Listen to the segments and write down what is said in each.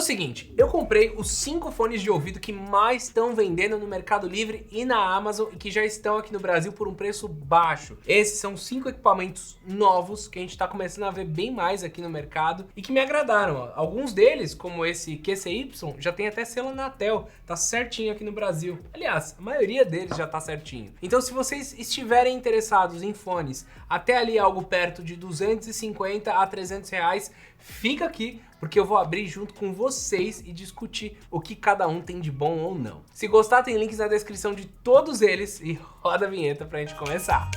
seguinte, eu comprei os 5 fones de ouvido que mais estão vendendo no Mercado Livre e na Amazon e que já estão aqui no Brasil por um preço baixo. Esses são 5 equipamentos novos que a gente tá começando a ver bem mais aqui no mercado e que me agradaram. Ó. Alguns deles, como esse QCY, já tem até selo Anatel, tá certinho aqui no Brasil. Aliás, a maioria deles já tá certinho. Então se vocês estiverem interessados em fones até ali algo perto de 250 a 300 reais, fica aqui, porque eu vou abrir junto com vocês e discutir o que cada um tem de bom ou não. Se gostar, tem links na descrição de todos eles e roda a vinheta pra gente começar.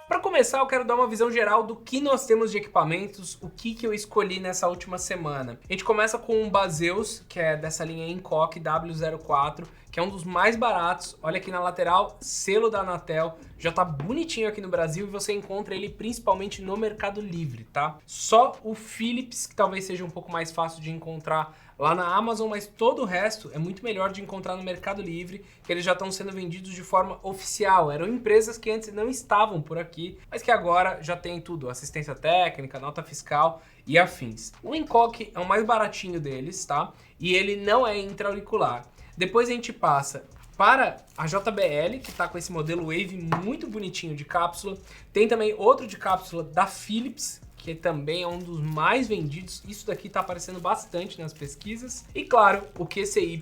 Para começar, eu quero dar uma visão geral do que nós temos de equipamentos, o que eu escolhi nessa última semana. A gente começa com um Baseus, que é dessa linha Incoque W04, que é um dos mais baratos. Olha aqui na lateral, selo da Anatel, já tá bonitinho aqui no Brasil e você encontra ele principalmente no Mercado Livre, tá? Só o Philips, que talvez seja um pouco mais fácil de encontrar lá na Amazon, mas todo o resto é muito melhor de encontrar no Mercado Livre, que eles já estão sendo vendidos de forma oficial. Eram empresas que antes não estavam por aqui, mas que agora já tem tudo, assistência técnica, nota fiscal e afins. O Incoque é o mais baratinho deles, tá? E ele não é intra-auricular. Depois a gente passa para a JBL, que está com esse modelo Wave muito bonitinho de cápsula. Tem também outro de cápsula da Philips, que também é um dos mais vendidos. Isso daqui está aparecendo bastante nas pesquisas. E claro, o QCY,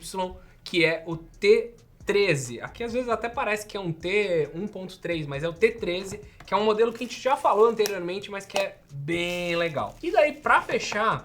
que é o T13. Aqui às vezes até parece que é um T 1.3, mas é o T13, que é um modelo que a gente já falou anteriormente, mas que é bem legal. E daí, para fechar,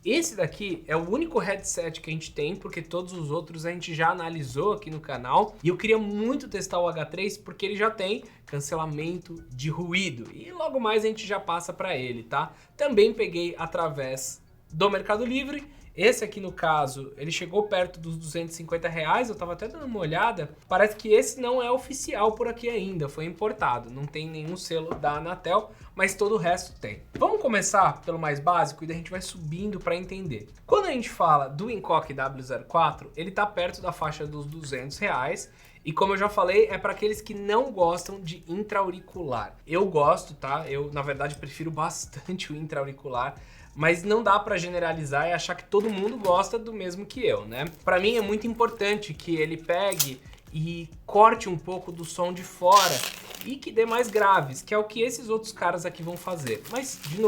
esse daqui é o único headset que a gente tem, porque todos os outros a gente já analisou aqui no canal. E eu queria muito testar o H3, porque ele já tem cancelamento de ruído. E logo mais a gente já passa para ele, tá? Também peguei através do Mercado Livre. Esse aqui, no caso, ele chegou perto dos 250 reais, eu tava até dando uma olhada. Parece que esse não é oficial por aqui ainda, foi importado. Não tem nenhum selo da Anatel, mas todo o resto tem. Vamos começar pelo mais básico e daí a gente vai subindo para entender. Quando a gente fala do Incoque W04, ele tá perto da faixa dos 200 reais. E como eu já falei, é para aqueles que não gostam de intra-auricular. Eu gosto, tá? Eu, na verdade, prefiro bastante o intra-auricular. Mas não dá pra generalizar e achar que todo mundo gosta do mesmo que eu, né? Pra mim é muito importante que ele pegue e corte um pouco do som de fora e que dê mais graves, que é o que esses outros caras aqui vão fazer. Mas, de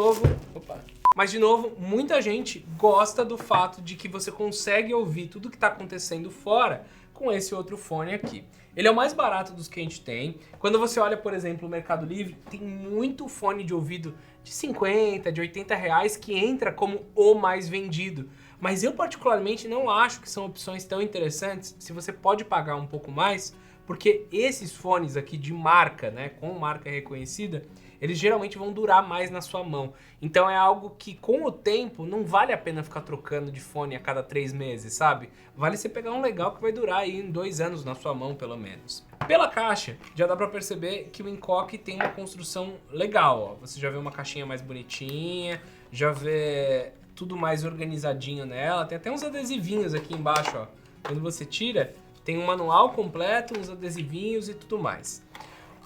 novo, muita gente gosta do fato de que você consegue ouvir tudo que tá acontecendo fora com esse outro fone aqui. Ele é o mais barato dos que a gente tem. Quando você olha, por exemplo, o Mercado Livre, tem muito fone de ouvido de 50, de 80 reais que entra como o mais vendido. Mas eu particularmente não acho que são opções tão interessantes se você pode pagar um pouco mais, porque esses fones aqui de marca, né, com marca reconhecida, eles geralmente vão durar mais na sua mão. Então é algo que com o tempo não vale a pena ficar trocando de fone a cada 3 meses, sabe? Vale você pegar um legal que vai durar aí em 2 anos na sua mão, pelo menos. Pela caixa, já dá pra perceber que o Incoque tem uma construção legal, ó. Você já vê uma caixinha mais bonitinha, já vê tudo mais organizadinho nela. Tem até uns adesivinhos aqui embaixo, ó. Quando você tira, tem um manual completo, uns adesivinhos e tudo mais.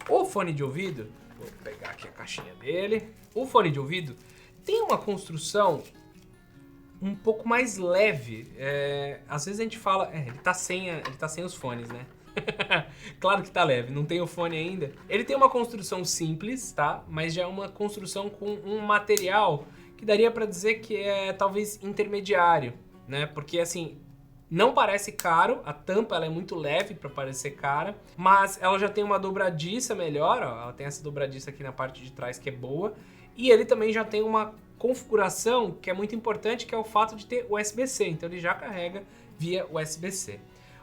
O fone de ouvido, vou pegar aqui a caixinha dele. O fone de ouvido tem uma construção um pouco mais leve. Às vezes a gente fala, ele tá sem os fones, né? Claro que tá leve, não tem o fone ainda. Ele tem uma construção simples, tá? Mas já é uma construção com um material que daria pra dizer que é talvez intermediário, né? Porque assim, não parece caro, a tampa ela é muito leve para parecer cara, mas ela já tem uma dobradiça melhor, ó, ela tem essa dobradiça aqui na parte de trás que é boa, e ele também já tem uma configuração que é muito importante, que é o fato de ter USB-C, então ele já carrega via USB-C.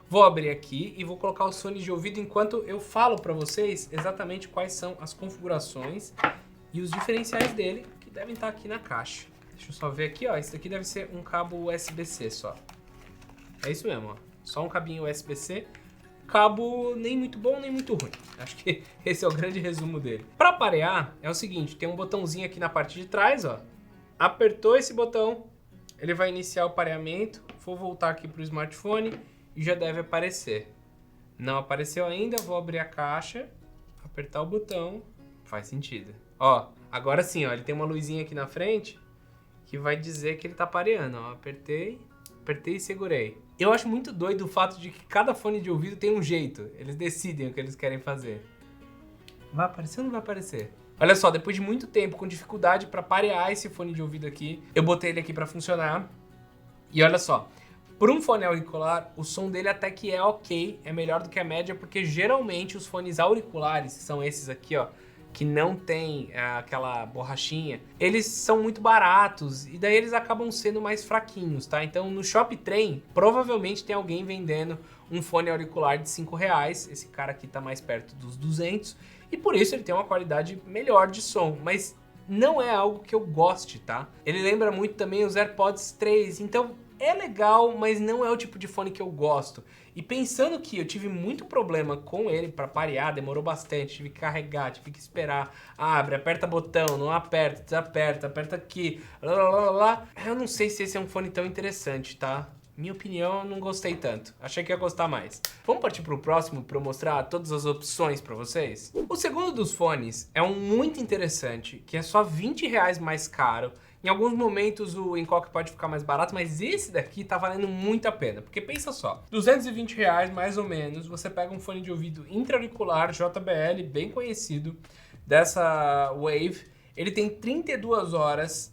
Vou abrir aqui e vou colocar os fones de ouvido enquanto eu falo para vocês exatamente quais são as configurações e os diferenciais dele, que devem estar aqui na caixa. Deixa eu só ver aqui, ó, esse daqui deve ser um cabo USB-C só. É isso mesmo, ó. Só um cabinho USB-C, cabo nem muito bom nem muito ruim. Acho que esse é o grande resumo dele. Para parear, é o seguinte, tem um botãozinho aqui na parte de trás, ó. Apertou esse botão, ele vai iniciar o pareamento. Vou voltar aqui para o smartphone e já deve aparecer. Não apareceu ainda, vou abrir a caixa, apertar o botão, faz sentido. Ó, Agora sim, ó, ele tem uma luzinha aqui na frente que vai dizer que ele tá pareando, ó. Apertei e segurei. Eu acho muito doido o fato de que cada fone de ouvido tem um jeito. Eles decidem o que eles querem fazer. Vai aparecer ou não vai aparecer? Olha só, depois de muito tempo, com dificuldade pra parear esse fone de ouvido aqui, eu botei ele aqui pra funcionar. E olha só, por um fone auricular, o som dele até que é ok, é melhor do que a média, porque geralmente os fones auriculares, que são esses aqui, ó, que não tem aquela borrachinha, eles são muito baratos e daí eles acabam sendo mais fraquinhos, tá? Então no Shop Trem, provavelmente tem alguém vendendo um fone auricular de R$5, esse cara aqui tá mais perto dos 200, e por isso ele tem uma qualidade melhor de som, mas não é algo que eu goste, tá? Ele lembra muito também os AirPods 3, então é legal, mas não é o tipo de fone que eu gosto. E pensando que eu tive muito problema com ele para parear, demorou bastante, tive que carregar, tive que esperar, abre, aperta botão, não aperta, desaperta, aperta aqui, lá. Eu não sei se esse é um fone tão interessante, tá? Minha opinião, eu não gostei tanto. Achei que ia gostar mais. Vamos partir pro próximo para eu mostrar todas as opções para vocês? O segundo dos fones é um muito interessante, que é só R$20 mais caro. Em alguns momentos o Hancock pode ficar mais barato, mas esse daqui tá valendo muito a pena. Porque pensa só, R$220 mais ou menos, você pega um fone de ouvido intra-auricular JBL, bem conhecido, dessa Wave. Ele tem 32 horas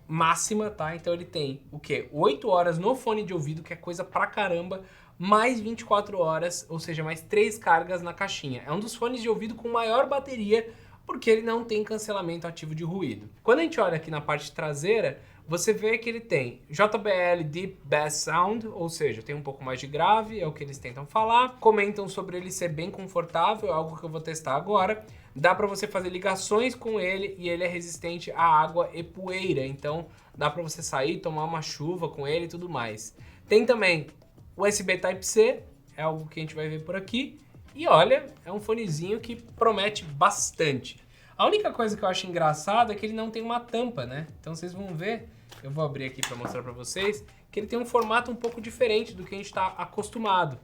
máxima, tá? Então ele tem o quê? 8 horas no fone de ouvido, que é coisa pra caramba, mais 24 horas, ou seja, mais 3 cargas na caixinha. É um dos fones de ouvido com maior bateria, porque ele não tem cancelamento ativo de ruído. Quando a gente olha aqui na parte traseira, você vê que ele tem JBL Deep Bass Sound, ou seja, tem um pouco mais de grave, é o que eles tentam falar. Comentam sobre ele ser bem confortável, algo que eu vou testar agora. Dá para você fazer ligações com ele e ele é resistente à água e poeira, então dá para você sair, tomar uma chuva com ele e tudo mais. Tem também USB Type-C, é algo que a gente vai ver por aqui. E olha, é um fonezinho que promete bastante. A única coisa que eu acho engraçada é que ele não tem uma tampa, né? Então vocês vão ver, eu vou abrir aqui para mostrar para vocês, que ele tem um formato um pouco diferente do que a gente está acostumado.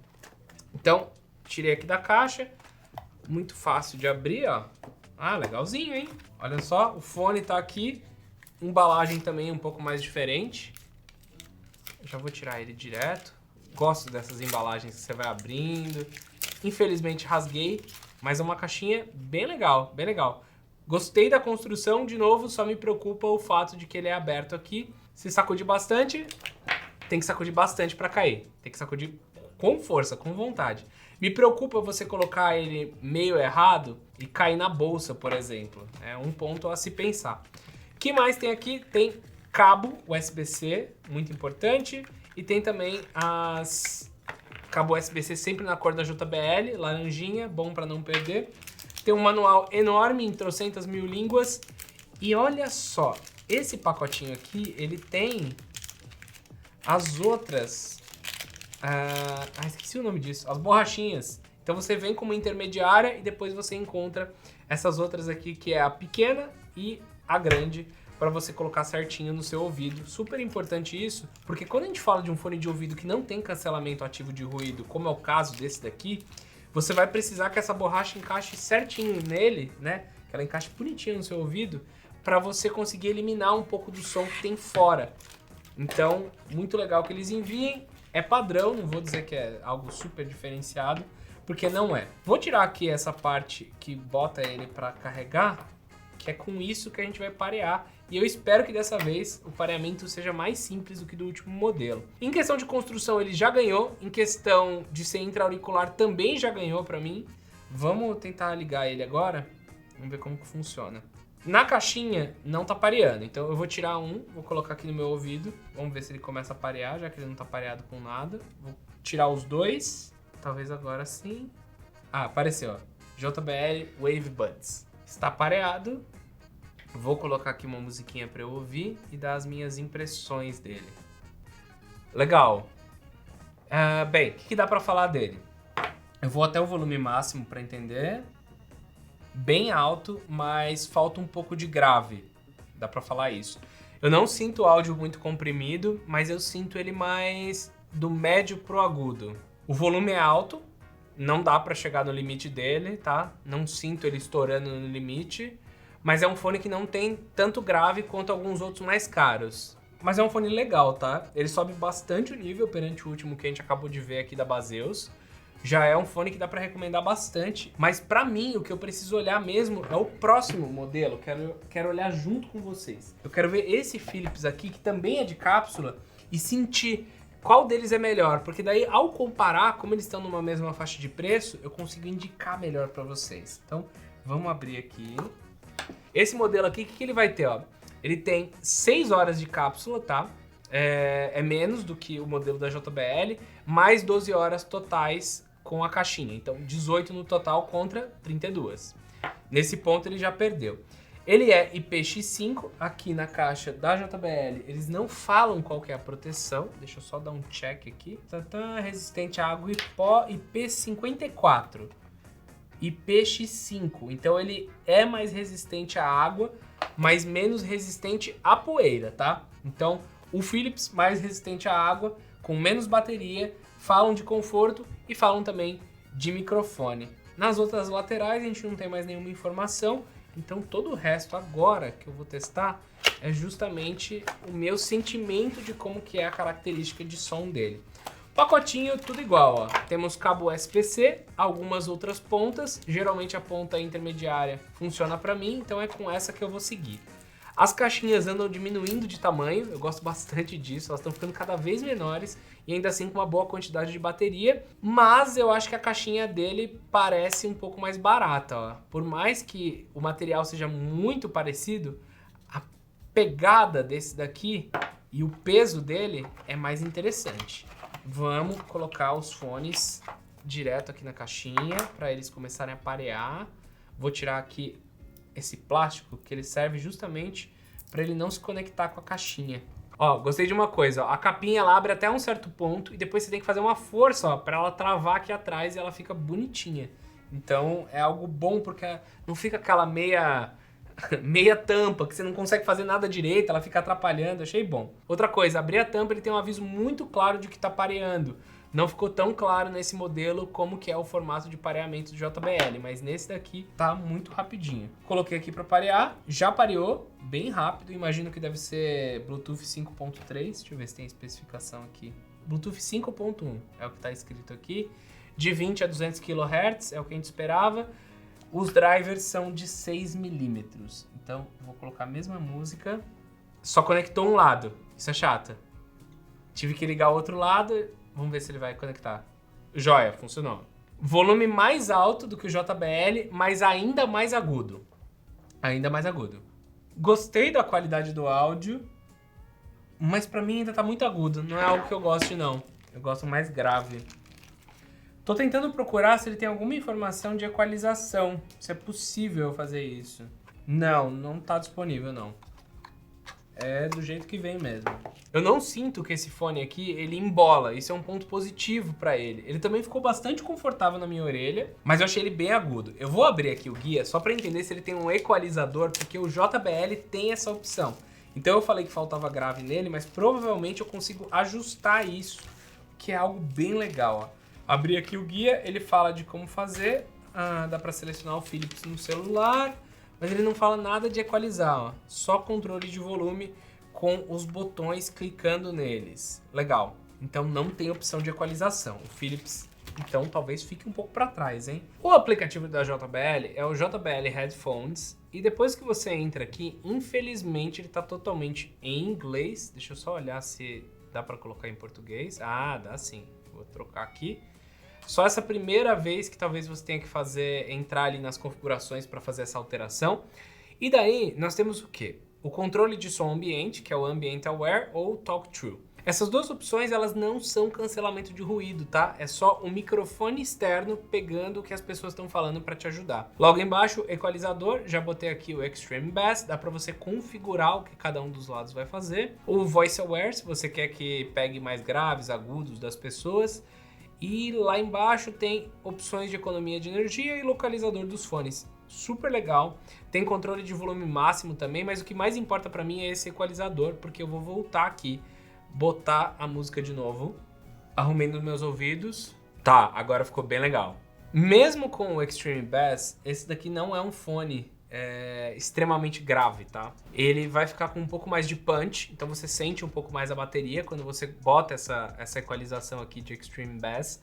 Então, tirei aqui da caixa, muito fácil de abrir, ó. Ah, legalzinho, hein? Olha só, o fone tá aqui, embalagem também um pouco mais diferente. Eu já vou tirar ele direto. Gosto dessas embalagens que você vai abrindo. Infelizmente rasguei, mas é uma caixinha bem legal, bem legal. Gostei da construção, de novo, só me preocupa o fato de que ele é aberto aqui. Se sacudir bastante, tem que sacudir bastante para cair. Tem que sacudir com força, com vontade. Me preocupa você colocar ele meio errado e cair na bolsa, por exemplo. É um ponto a se pensar. O que mais tem aqui? Tem cabo USB-C, muito importante. E tem também cabo USB-C sempre na cor da JBL, laranjinha, bom para não perder. Tem um manual enorme em trocentas mil línguas. E olha só, esse pacotinho aqui, ele tem as outras... esqueci o nome disso. As borrachinhas. Então você vem como intermediária e depois você encontra essas outras aqui, que é a pequena e a grande, para você colocar certinho no seu ouvido. Super importante isso, porque quando a gente fala de um fone de ouvido que não tem cancelamento ativo de ruído, como é o caso desse daqui, você vai precisar que essa borracha encaixe certinho nele, né? Que ela encaixe bonitinho no seu ouvido, para você conseguir eliminar um pouco do som que tem fora. Então, muito legal que eles enviem. É padrão, não vou dizer que é algo super diferenciado, porque não é. Vou tirar aqui essa parte que bota ele para carregar, que é com isso que a gente vai parear. E eu espero que dessa vez o pareamento seja mais simples do que do último modelo. Em questão de construção ele já ganhou, em questão de ser intra-auricular também já ganhou para mim. Vamos tentar ligar ele agora, vamos ver como que funciona. Na caixinha não tá pareando, então eu vou tirar um, vou colocar aqui no meu ouvido, vamos ver se ele começa a parear, já que ele não tá pareado com nada. Vou tirar os dois, talvez agora sim. Ah, apareceu, ó. JBL Wave Buds. Está pareado. Vou colocar aqui uma musiquinha para eu ouvir e dar as minhas impressões dele. Legal. Bem, o que dá para falar dele? Eu vou até o volume máximo para entender. Bem alto, mas falta um pouco de grave. Dá pra falar isso. Eu não sinto o áudio muito comprimido, mas eu sinto ele mais do médio pro agudo. O volume é alto, não dá pra chegar no limite dele, tá? Não sinto ele estourando no limite, mas é um fone que não tem tanto grave quanto alguns outros mais caros. Mas é um fone legal, tá? Ele sobe bastante o nível perante o último que a gente acabou de ver aqui da Baseus. Já é um fone que dá pra recomendar bastante, mas pra mim o que eu preciso olhar mesmo é o próximo modelo, quero olhar junto com vocês. Eu quero ver esse Philips aqui, que também é de cápsula, e sentir qual deles é melhor, porque daí ao comparar, como eles estão numa mesma faixa de preço, eu consigo indicar melhor pra vocês. Então vamos abrir aqui. Esse modelo aqui, o que ele vai ter, ó? Ele tem 6 horas de cápsula, tá? É menos do que o modelo da JBL, mais 12 horas totais com a caixinha. Então, 18 no total contra 32. Nesse ponto, ele já perdeu. Ele é IPX5, aqui na caixa da JBL, eles não falam qual que é a proteção. Deixa eu só dar um check aqui. Resistente a água e pó, IP54. IPX5. Então, ele é mais resistente à água, mas menos resistente à poeira, tá? Então, o Philips mais resistente à água, com menos bateria, falam de conforto e falam também de microfone. Nas outras laterais a gente não tem mais nenhuma informação, então todo o resto agora que eu vou testar é justamente o meu sentimento de como que é a característica de som dele. Pacotinho tudo igual, ó. Temos cabo USB-C, algumas outras pontas, geralmente a ponta intermediária funciona para mim, então é com essa que eu vou seguir. As caixinhas andam diminuindo de tamanho, eu gosto bastante disso, elas estão ficando cada vez menores e ainda assim com uma boa quantidade de bateria, mas eu acho que a caixinha dele parece um pouco mais barata, ó. Por mais que o material seja muito parecido, a pegada desse daqui e o peso dele é mais interessante. Vamos colocar os fones direto aqui na caixinha para eles começarem a parear. Vou tirar aqui esse plástico que ele serve justamente para ele não se conectar com a caixinha. Ó, gostei de uma coisa, ó, a capinha ela abre até um certo ponto e depois você tem que fazer uma força, ó, para ela travar aqui atrás e ela fica bonitinha. Então é algo bom porque não fica aquela meia tampa que você não consegue fazer nada direito, ela fica atrapalhando, achei bom. Outra coisa, abrir a tampa ele tem um aviso muito claro de que tá pareando. Não ficou tão claro nesse modelo como que é o formato de pareamento do JBL, mas nesse daqui tá muito rapidinho. Coloquei aqui para parear, já pareou, bem rápido, imagino que deve ser Bluetooth 5.3, deixa eu ver se tem especificação aqui. Bluetooth 5.1 é o que tá escrito aqui, de 20 a 200 kHz, é o que a gente esperava. Os drivers são de 6 mm, então vou colocar a mesma música, só conectou um lado, isso é chato. Tive que ligar o outro lado. Vamos ver se ele vai conectar. Joia, funcionou. Volume mais alto do que o JBL, mas ainda mais agudo. Ainda mais agudo. Gostei da qualidade do áudio, mas pra mim ainda tá muito agudo. Não é algo que eu goste, não. Eu gosto mais grave. Tô tentando procurar se ele tem alguma informação de equalização. Se é possível fazer isso. Não, não tá disponível, não. É do jeito que vem mesmo. Eu não sinto que esse fone aqui, ele embola. Isso é um ponto positivo pra ele. Ele também ficou bastante confortável na minha orelha, mas eu achei ele bem agudo. Eu vou abrir aqui o guia só pra entender se ele tem um equalizador, porque o JBL tem essa opção. Então eu falei que faltava grave nele, mas provavelmente eu consigo ajustar isso, que é algo bem legal, ó. Abri aqui o guia, ele fala de como fazer. Dá pra selecionar o Philips no celular. Mas ele não fala nada de equalizar, ó. Só controle de volume com os botões clicando neles. Legal. Então não tem opção de equalização. O Philips, então, talvez fique um pouco para trás, hein? O aplicativo da JBL é o JBL Headphones. E depois que você entra aqui, infelizmente ele está totalmente em inglês. Deixa eu só olhar se dá para colocar em português. Ah, dá sim. Vou trocar aqui. Só essa primeira vez que talvez você tenha que entrar ali nas configurações para fazer essa alteração. E daí nós temos o quê? O controle de som ambiente, que é o Ambient Aware ou Talk Through. Essas duas opções, elas não são cancelamento de ruído, tá? É só um microfone externo pegando o que as pessoas estão falando para te ajudar. Logo embaixo, equalizador, já botei aqui o Extreme Bass, dá para você configurar o que cada um dos lados vai fazer. O Voice Aware, se você quer que pegue mais graves, agudos das pessoas. E lá embaixo tem opções de economia de energia e localizador dos fones. Super legal. Tem controle de volume máximo também, mas o que mais importa para mim é esse equalizador, porque eu vou voltar aqui, botar a música de novo. Arrumei nos meus ouvidos. Tá, agora ficou bem legal. Mesmo com o Extreme Bass, esse daqui não é um fone extremamente grave, tá? Ele vai ficar com um pouco mais de punch, então você sente um pouco mais a bateria quando você bota essa equalização aqui de Extreme Bass.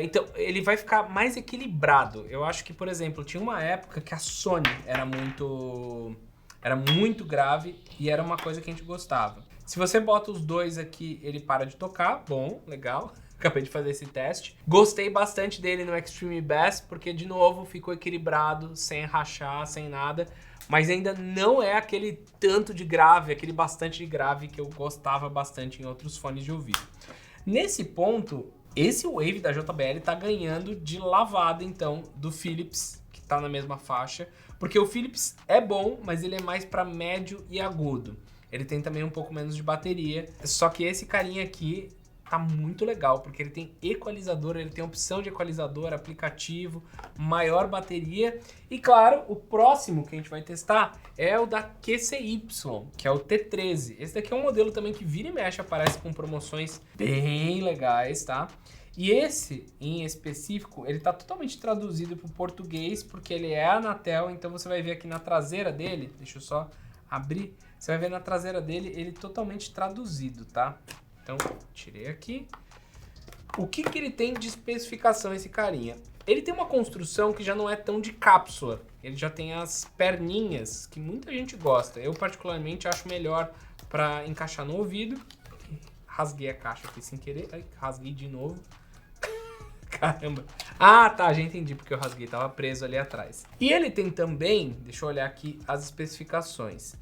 Então, ele vai ficar mais equilibrado. Eu acho que, por exemplo, tinha uma época que a Sony era muito grave e era uma coisa que a gente gostava. Se você bota os dois aqui, ele para de tocar. Bom, legal. Acabei de fazer esse teste. Gostei bastante dele no Extreme Bass, porque, de novo, ficou equilibrado, sem rachar, sem nada. Mas ainda não é aquele tanto de grave, aquele bastante de grave que eu gostava bastante em outros fones de ouvido. Nesse ponto, esse Wave da JBL tá ganhando de lavada, então, do Philips, que tá na mesma faixa. Porque o Philips é bom, mas ele é mais para médio e agudo. Ele tem também um pouco menos de bateria. Só que esse carinha aqui tá muito legal, porque ele tem equalizador, ele tem opção de equalizador, aplicativo, maior bateria. E claro, o próximo que a gente vai testar é o da QCY, que é o T13. Esse daqui é um modelo também que vira e mexe, aparece com promoções bem legais, tá? E esse, em específico, ele tá totalmente traduzido para o português, porque ele é Anatel, então você vai ver aqui na traseira dele, deixa eu só abrir, você vai ver na traseira dele, ele totalmente traduzido, tá? Então, tirei aqui. O que ele tem de especificação, esse carinha? Ele tem uma construção que já não é tão de cápsula, ele já tem as perninhas, que muita gente gosta. Eu, particularmente, acho melhor para encaixar no ouvido. Rasguei a caixa aqui sem querer, ai, rasguei de novo. Caramba. Ah, tá, já entendi porque eu rasguei, tava preso ali atrás. E ele tem também, deixa eu olhar aqui as especificações.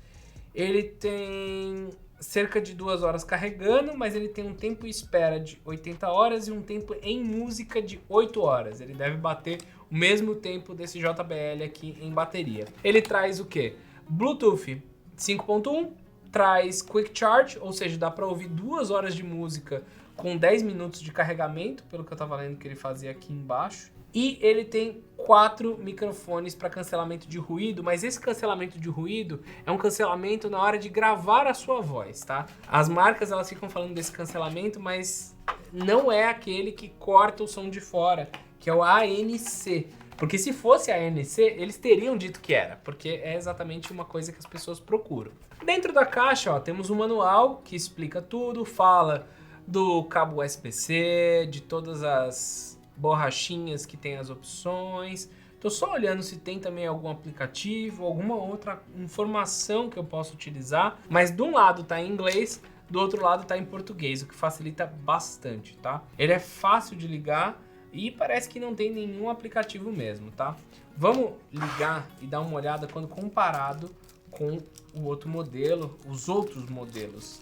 Ele tem cerca de 2 horas carregando, mas ele tem um tempo espera de 80 horas e um tempo em música de 8 horas. Ele deve bater o mesmo tempo desse JBL aqui em bateria. Ele traz o quê? Bluetooth 5.1, traz Quick Charge, ou seja, dá para ouvir 2 horas de música com 10 minutos de carregamento, pelo que eu tava lendo que ele fazia aqui embaixo. E ele tem 4 microfones para cancelamento de ruído, mas esse cancelamento de ruído é um cancelamento na hora de gravar a sua voz, tá? As marcas, elas ficam falando desse cancelamento, mas não é aquele que corta o som de fora, que é o ANC. Porque se fosse ANC, eles teriam dito que era, porque é exatamente uma coisa que as pessoas procuram. Dentro da caixa, ó, temos um manual que explica tudo, fala do cabo USB-C, de todas as borrachinhas que tem as opções. Tô só olhando se tem também algum aplicativo, alguma outra informação que eu possa utilizar. Mas de um lado tá em inglês, do outro lado tá em português, o que facilita bastante, tá? Ele é fácil de ligar e parece que não tem nenhum aplicativo mesmo, tá? Vamos ligar e dar uma olhada quando comparado com o outro modelo, os outros modelos.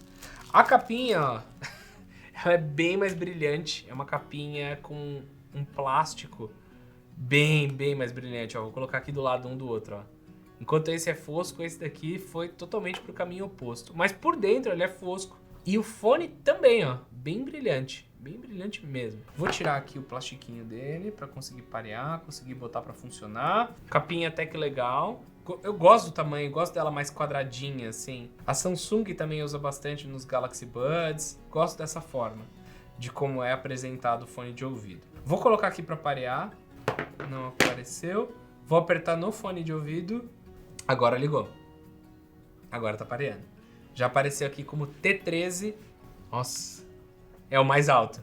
A capinha, ó, ela é bem mais brilhante, é uma capinha com um plástico bem mais brilhante, ó. Vou colocar aqui do lado um do outro, ó. Enquanto esse é fosco, esse daqui foi totalmente pro caminho oposto. Mas por dentro ele é fosco. E o fone também, ó, bem brilhante mesmo. Vou tirar aqui o plastiquinho dele para conseguir parear, conseguir botar para funcionar. Capinha até que legal. Eu gosto do tamanho, gosto dela mais quadradinha, assim. A Samsung também usa bastante nos Galaxy Buds. Gosto dessa forma, de como é apresentado o fone de ouvido. Vou colocar aqui para parear. Não apareceu. Vou apertar no fone de ouvido. Agora ligou. Agora tá pareando. Já apareceu aqui como T13. Nossa, é o mais alto.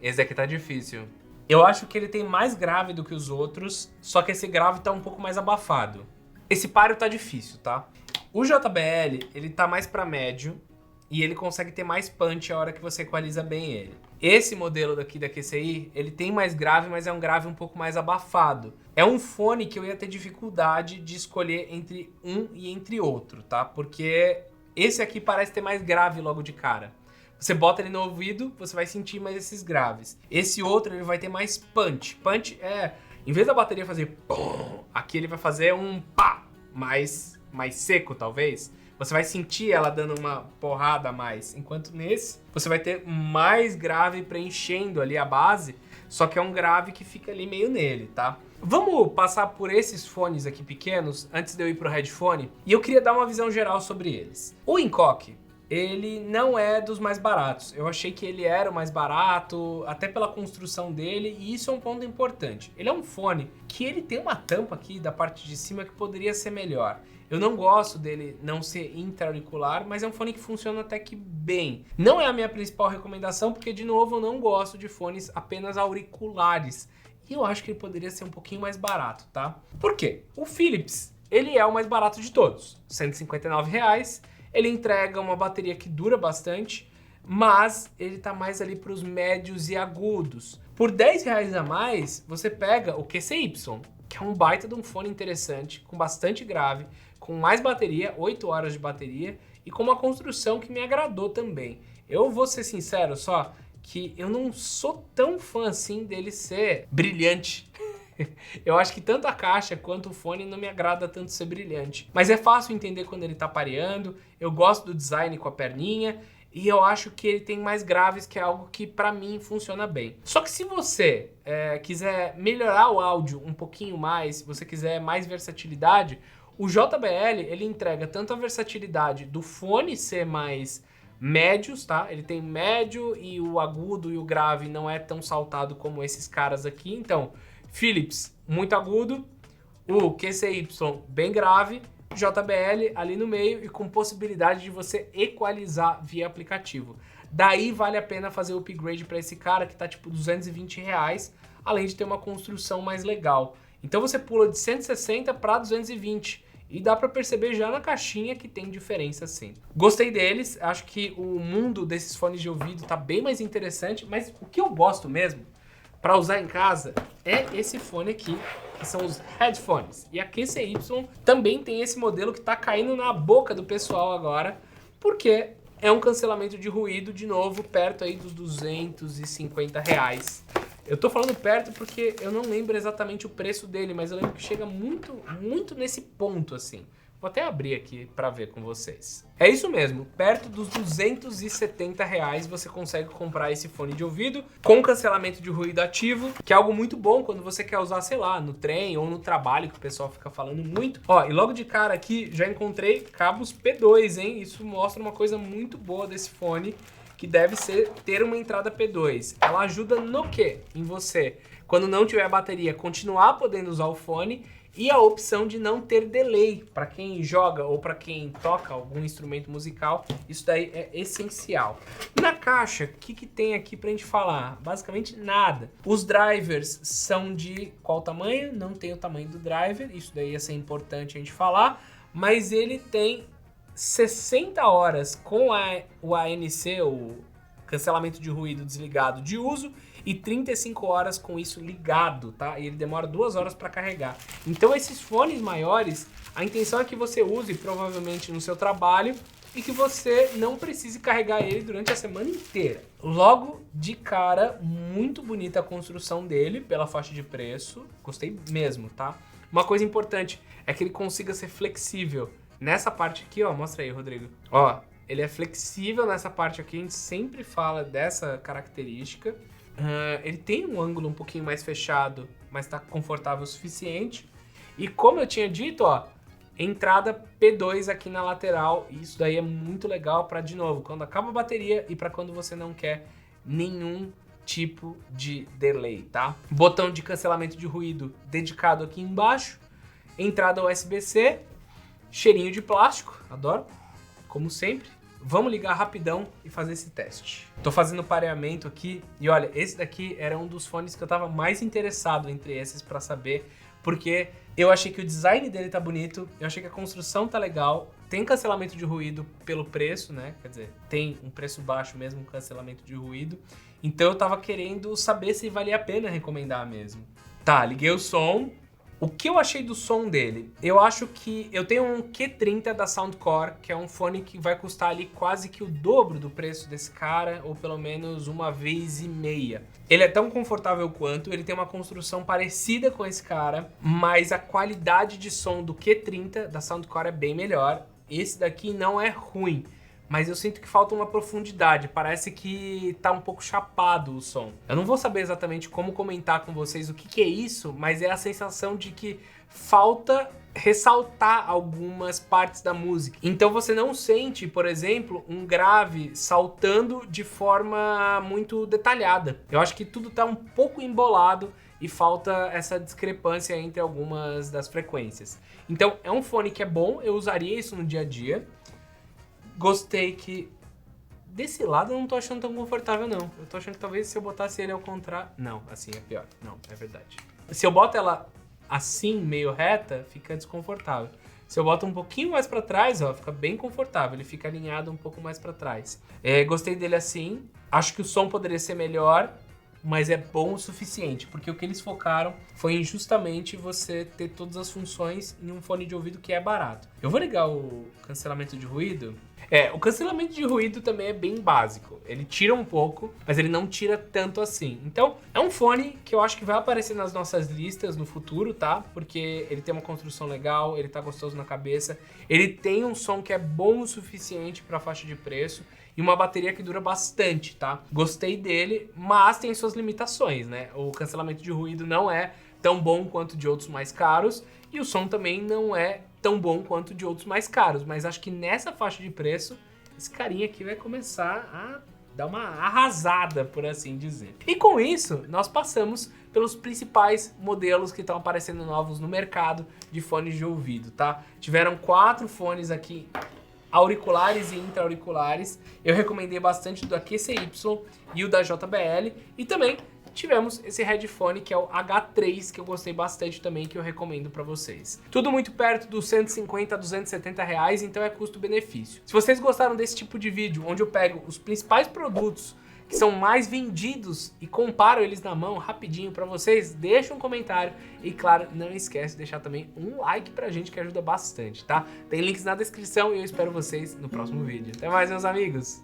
Esse aqui tá difícil. Eu acho que ele tem mais grave do que os outros, só que esse grave tá um pouco mais abafado. Esse páreo tá difícil, tá? O JBL, ele tá mais pra médio e ele consegue ter mais punch a hora que você equaliza bem ele. Esse modelo daqui da QCI, ele tem mais grave, mas é um grave um pouco mais abafado. É um fone que eu ia ter dificuldade de escolher entre um e entre outro, tá? Porque esse aqui parece ter mais grave logo de cara. Você bota ele no ouvido, você vai sentir mais esses graves. Esse outro, ele vai ter mais punch. Punch é, em vez da bateria fazer pum, aqui ele vai fazer um pá, mais seco talvez. Você vai sentir ela dando uma porrada a mais. Enquanto nesse, você vai ter mais grave preenchendo ali a base, só que é um grave que fica ali meio nele, tá? Vamos passar por esses fones aqui pequenos, antes de eu ir pro headphone, e eu queria dar uma visão geral sobre eles. O Hancock, ele não é dos mais baratos. Eu achei que ele era o mais barato, até pela construção dele, e isso é um ponto importante. Ele é um fone que ele tem uma tampa aqui da parte de cima que poderia ser melhor. Eu não gosto dele não ser intra-auricular, mas é um fone que funciona até que bem. Não é a minha principal recomendação, porque, de novo, eu não gosto de fones apenas auriculares. E eu acho que ele poderia ser um pouquinho mais barato, tá? Por quê? O Philips, ele é o mais barato de todos. R$ 159 reais. Ele entrega uma bateria que dura bastante, mas ele tá mais ali para os médios e agudos. Por R$ 10 reais a mais, você pega o QCY, que é um baita de um fone interessante, com bastante grave, com mais bateria, 8 horas de bateria, e com uma construção que me agradou também. Eu vou ser sincero só, que eu não sou tão fã assim dele ser brilhante. Eu acho que tanto a caixa quanto o fone não me agrada tanto ser brilhante. Mas é fácil entender quando ele tá pareando, eu gosto do design com a perninha, e eu acho que ele tem mais graves, que é algo que pra mim funciona bem. Só que se você quiser melhorar o áudio um pouquinho mais, se você quiser mais versatilidade, o JBL ele entrega tanto a versatilidade do fone ser mais médios, tá? Ele tem médio e o agudo e o grave não é tão saltado como esses caras aqui. Então, Philips, muito agudo, o QCY bem grave, JBL ali no meio e com possibilidade de você equalizar via aplicativo. Daí vale a pena fazer o upgrade para esse cara que tá tipo R$220 reais, além de ter uma construção mais legal. Então você pula de 160 para 220 e dá para perceber já na caixinha que tem diferença sim. Gostei deles, acho que o mundo desses fones de ouvido tá bem mais interessante, mas o que eu gosto mesmo para usar em casa é esse fone aqui, que são os headphones. E a QCY também tem esse modelo que tá caindo na boca do pessoal agora, porque é um cancelamento de ruído, de novo, perto aí dos R$250 reais. Eu tô falando perto porque eu não lembro exatamente o preço dele, mas eu lembro que chega muito nesse ponto, assim. Vou até abrir aqui para ver com vocês. É isso mesmo, perto dos R$270 reais você consegue comprar esse fone de ouvido com cancelamento de ruído ativo, que é algo muito bom quando você quer usar, sei lá, no trem ou no trabalho, que o pessoal fica falando muito. Ó, e logo de cara aqui já encontrei cabos P2, hein? Isso mostra uma coisa muito boa desse fone, que deve ter uma entrada P2. Ela ajuda no quê? Em você, quando não tiver bateria, continuar podendo usar o fone, e a opção de não ter delay. Para quem joga ou para quem toca algum instrumento musical, isso daí é essencial. Na caixa, o que tem aqui pra gente falar? Basicamente nada. Os drivers são de qual tamanho? Não tem o tamanho do driver, isso daí ia ser importante a gente falar, mas ele tem 60 horas com o ANC, o cancelamento de ruído desligado de uso, e 35 horas com isso ligado, tá? E ele demora 2 horas para carregar. Então esses fones maiores, a intenção é que você use provavelmente no seu trabalho e que você não precise carregar ele durante a semana inteira. Logo de cara, muito bonita a construção dele pela faixa de preço, gostei mesmo, tá? Uma coisa importante é que ele consiga ser flexível. Nessa parte aqui, ó, mostra aí, Rodrigo. Ó, ele é flexível nessa parte aqui, a gente sempre fala dessa característica. Ele tem um ângulo um pouquinho mais fechado, mas tá confortável o suficiente. E como eu tinha dito, ó, entrada P2 aqui na lateral. E isso daí é muito legal para, de novo, quando acaba a bateria e para quando você não quer nenhum tipo de delay, tá? Botão de cancelamento de ruído dedicado aqui embaixo. Entrada USB-C. Cheirinho de plástico, adoro, como sempre. Vamos ligar rapidão e fazer esse teste. Tô fazendo pareamento aqui e olha, esse daqui era um dos fones que eu tava mais interessado entre esses para saber, porque eu achei que o design dele tá bonito, eu achei que a construção tá legal, tem cancelamento de ruído pelo preço, né? Quer dizer, tem um preço baixo mesmo, cancelamento de ruído. Então eu tava querendo saber se valia a pena recomendar mesmo. Tá, liguei o som. O que eu achei do som dele? Eu acho que eu tenho um Q30 da Soundcore, que é um fone que vai custar ali quase que o dobro do preço desse cara, ou pelo menos 1,5 vezes. Ele é tão confortável quanto, ele tem uma construção parecida com esse cara, mas a qualidade de som do Q30 da Soundcore é bem melhor. Esse daqui não é ruim, mas eu sinto que falta uma profundidade, parece que tá um pouco chapado o som. Eu não vou saber exatamente como comentar com vocês o que é isso, mas é a sensação de que falta ressaltar algumas partes da música. Então você não sente, por exemplo, um grave saltando de forma muito detalhada. Eu acho que tudo tá um pouco embolado e falta essa discrepância entre algumas das frequências. Então é um fone que é bom, eu usaria isso no dia a dia. Gostei que desse lado eu não tô achando tão confortável não. Eu tô achando que talvez se eu botasse ele ao contrário... Não, assim é pior. Não, é verdade. Se eu boto ela assim, meio reta, fica desconfortável. Se eu boto um pouquinho mais pra trás, ó, fica bem confortável. Ele fica alinhado um pouco mais pra trás. Gostei dele assim. Acho que o som poderia ser melhor, mas é bom o suficiente. Porque o que eles focaram foi em justamente você ter todas as funções em um fone de ouvido que é barato. Eu vou ligar o cancelamento de ruído. O cancelamento de ruído também é bem básico. Ele tira um pouco, mas ele não tira tanto assim. Então, é um fone que eu acho que vai aparecer nas nossas listas no futuro, tá? Porque ele tem uma construção legal, ele tá gostoso na cabeça, ele tem um som que é bom o suficiente pra faixa de preço e uma bateria que dura bastante, tá? Gostei dele, mas tem suas limitações, né? O cancelamento de ruído não é tão bom quanto de outros mais caros e o som também não é tão bom quanto de outros mais caros, mas acho que nessa faixa de preço, esse carinha aqui vai começar a dar uma arrasada, por assim dizer. E com isso, nós passamos pelos principais modelos que estão aparecendo novos no mercado de fones de ouvido, tá? Tiveram 4 fones aqui, auriculares e intra-auriculares. Eu recomendei bastante do QCY e o da JBL, e também tivemos esse headphone que é o H3, que eu gostei bastante também, que eu recomendo pra vocês. Tudo muito perto dos 150 a 270 reais, então é custo-benefício. Se vocês gostaram desse tipo de vídeo, onde eu pego os principais produtos que são mais vendidos e comparo eles na mão rapidinho pra vocês, deixa um comentário e, claro, não esquece de deixar também um like pra gente, que ajuda bastante, tá? Tem links na descrição e eu espero vocês no próximo vídeo. Até mais, meus amigos!